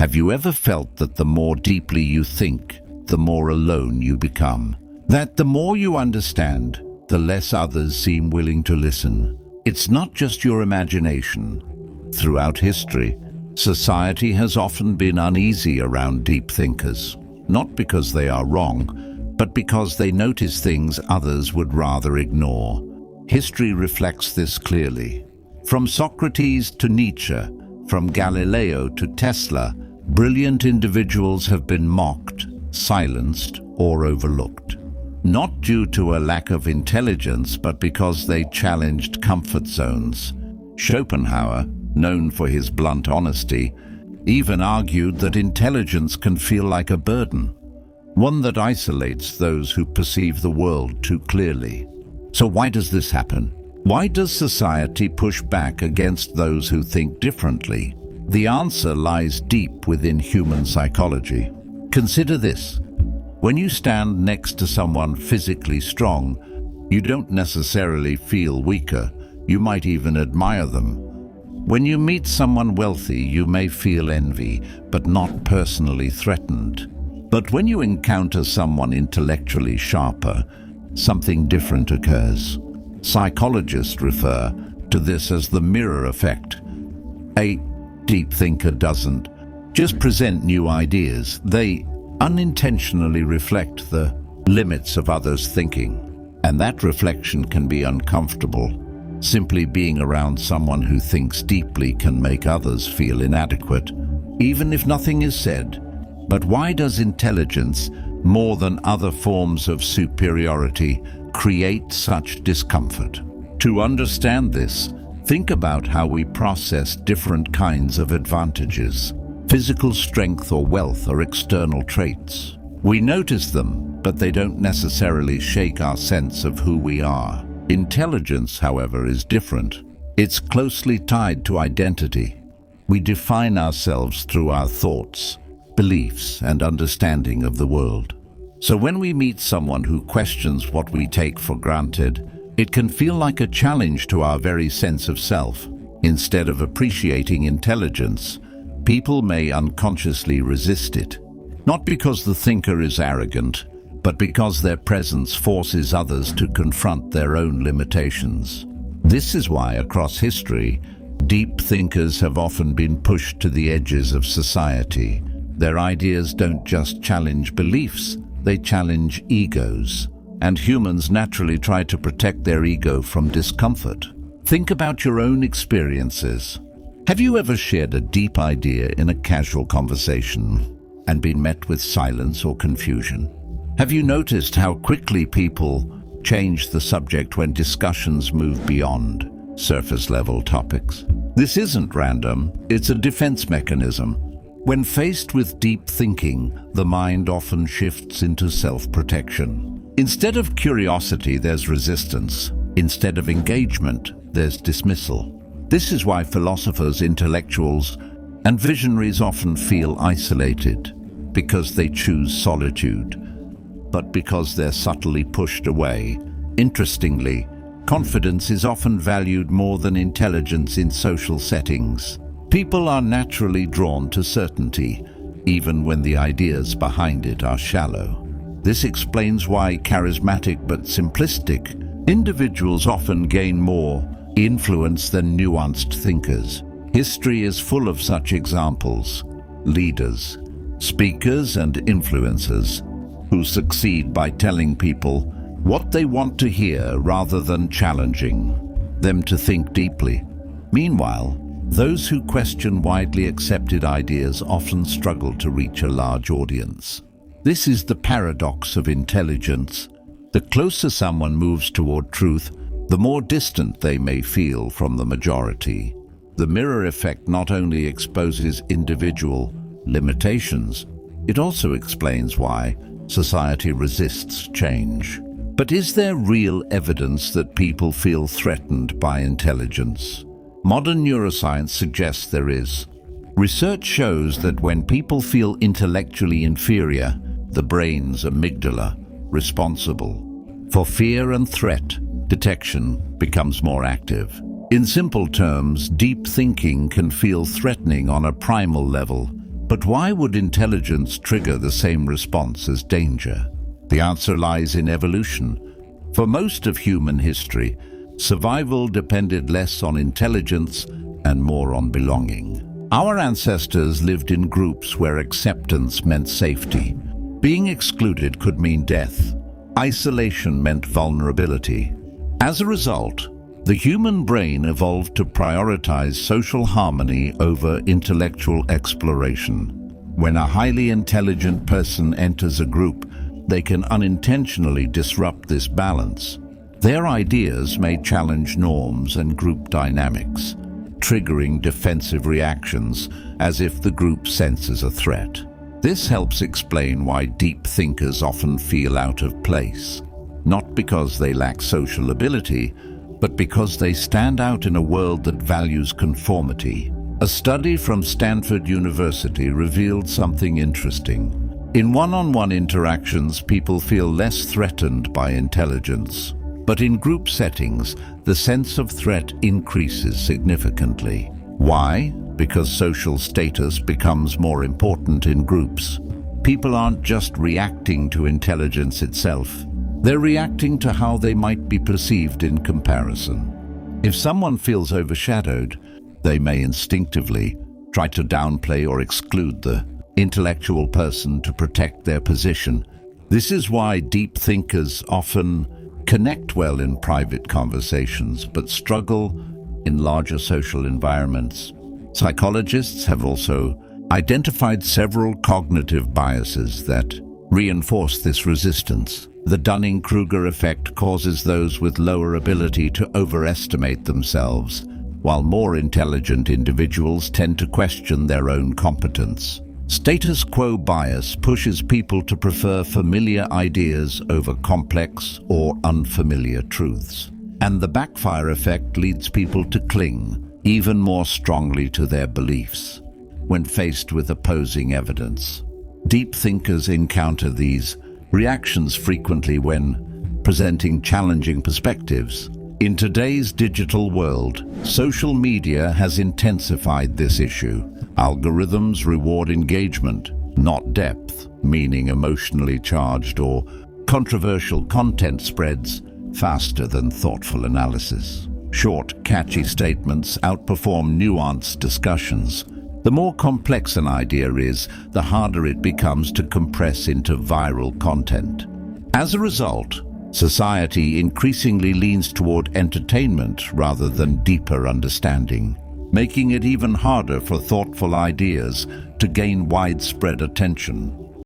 Have you ever felt that the more deeply you think, the more alone you become? That the more you understand, the less others seem willing to listen? It's not just your imagination. Throughout history, society has often been uneasy around deep thinkers, not because they are wrong, but because they notice things others would rather ignore. History reflects this clearly. From Socrates to Nietzsche, from Galileo to Tesla, brilliant individuals have been mocked, silenced, or overlooked. Not due to a lack of intelligence, but because they challenged comfort zones. Schopenhauer, known for his blunt honesty, even argued that intelligence can feel like a burden, one that isolates those who perceive the world too clearly. So why does this happen? Why does society push back against those who think differently? The answer lies deep within human psychology. Consider this. When you stand next to someone physically strong, you don't necessarily feel weaker. You might even admire them. When you meet someone wealthy, you may feel envy, but not personally threatened. But when you encounter someone intellectually sharper, something different occurs. Psychologists refer to this as the mirror effect. A deep thinker doesn't just present new ideas. They unintentionally reflect the limits of others' thinking. And that reflection can be uncomfortable. Simply being around someone who thinks deeply can make others feel inadequate, even if nothing is said. But why does intelligence, more than other forms of superiority, create such discomfort? To understand this, think about how we process different kinds of advantages. Physical strength or wealth are external traits. We notice them, but they don't necessarily shake our sense of who we are. Intelligence, however, is different. It's closely tied to identity. We define ourselves through our thoughts, beliefs, and understanding of the world. So when we meet someone who questions what we take for granted, it can feel like a challenge to our very sense of self. Instead of appreciating intelligence, people may unconsciously resist it. Not because the thinker is arrogant, but because their presence forces others to confront their own limitations. This is why, across history, deep thinkers have often been pushed to the edges of society. Their ideas don't just challenge beliefs, they challenge egos. And humans naturally try to protect their ego from discomfort. Think about your own experiences. Have you ever shared a deep idea in a casual conversation and been met with silence or confusion? Have you noticed how quickly people change the subject when discussions move beyond surface-level topics? This isn't random, it's a defense mechanism. When faced with deep thinking, the mind often shifts into self-protection. Instead of curiosity, there's resistance. Instead of engagement, there's dismissal. This is why philosophers, intellectuals, and visionaries often feel isolated, because they choose solitude, but because they're subtly pushed away. Interestingly, confidence is often valued more than intelligence in social settings. People are naturally drawn to certainty, even when the ideas behind it are shallow. This explains why charismatic but simplistic individuals often gain more influence than nuanced thinkers. History is full of such examples. Leaders, speakers, and influencers who succeed by telling people what they want to hear rather than challenging them to think deeply. Meanwhile, those who question widely accepted ideas often struggle to reach a large audience. This is the paradox of intelligence. The closer someone moves toward truth, the more distant they may feel from the majority. The mirror effect not only exposes individual limitations, it also explains why society resists change. But is there real evidence that people feel threatened by intelligence? Modern neuroscience suggests there is. Research shows that when people feel intellectually inferior, the brain's amygdala, responsible for fear and threat detection, becomes more active. In simple terms, deep thinking can feel threatening on a primal level, But why would intelligence trigger the same response as danger? The answer lies in evolution. For most of human history, survival depended less on intelligence and more on belonging. Our ancestors lived in groups where acceptance meant safety. Being excluded could mean death. Isolation meant vulnerability. As a result, the human brain evolved to prioritize social harmony over intellectual exploration. When a highly intelligent person enters a group, they can unintentionally disrupt this balance. Their ideas may challenge norms and group dynamics, triggering defensive reactions as if the group senses a threat. This helps explain why deep thinkers often feel out of place, not because they lack social ability, but because they stand out in a world that values conformity. A study from Stanford University revealed something interesting. In one-on-one interactions, people feel less threatened by intelligence. But in group settings, the sense of threat increases significantly. Why? Because social status becomes more important in groups. People aren't just reacting to intelligence itself. They're reacting to how they might be perceived in comparison. If someone feels overshadowed, they may instinctively try to downplay or exclude the intellectual person to protect their position. This is why deep thinkers often connect well in private conversations, but struggle in larger social environments. Psychologists have also identified several cognitive biases that reinforce this resistance. The Dunning-Kruger effect causes those with lower ability to overestimate themselves, while more intelligent individuals tend to question their own competence. Status quo bias pushes people to prefer familiar ideas over complex or unfamiliar truths. And the backfire effect leads people to cling even more strongly to their beliefs when faced with opposing evidence. Deep thinkers encounter these reactions frequently when presenting challenging perspectives. In today's digital world, social media has intensified this issue. Algorithms reward engagement, not depth, meaning emotionally charged or controversial content spreads faster than thoughtful analysis. Short, catchy statements outperform nuanced discussions. The more complex an idea is, the harder it becomes to compress into viral content. As a result, society increasingly leans toward entertainment rather than deeper understanding, making it even harder for thoughtful ideas to gain widespread attention.